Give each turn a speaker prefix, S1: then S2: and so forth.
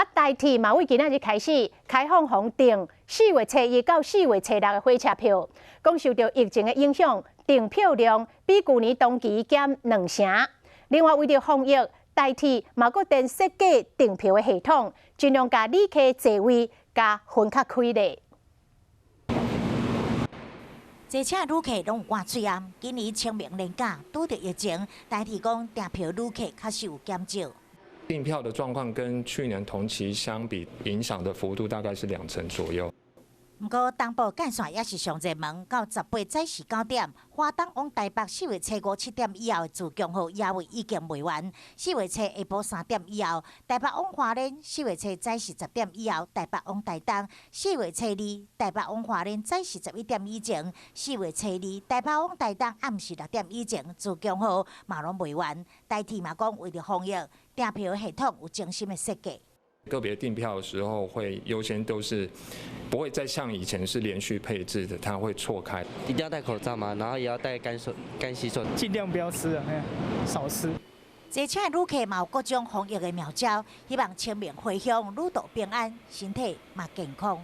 S1: 台铁嘛，为今仔日开始开放红订4月初1到4月初6的火车票。讲受到疫情的影响，订票量比去年同期减2成。另外，为了防疫，台铁嘛搁电设计订票的系统，尽量甲旅客座位加分较开咧。
S2: 坐车旅客拢有挂嘴暗，今年清明连假拄着疫情，台铁讲订票旅客确实有减少。
S3: 订票的状况跟去年同期相比，影响的幅度大概是2成左右。
S2: 不过，东部干线也是上热门，到18早时9点，花东往台北4月初5 7点以后的自强号也未已经卖完。4月初下晡3点以后，台北往花莲4月初早时10点以后，台北往台东4月初2，台北往花莲早时11点以前，4月初2，台北往台东暗时6点以前，自强号嘛拢卖完。台铁嘛讲为了防疫，订票系统有精心的设计。
S3: 个别订票的时候会优先都是不会再像以前是连续配置的，它会错开。
S4: 一定要戴口罩嘛，然后也要戴干洗手，
S5: 尽量不要吃了，少吃。
S2: 坐车旅客嘛有各种防疫的妙招，希望清明回乡旅途平安，身体嘛健康。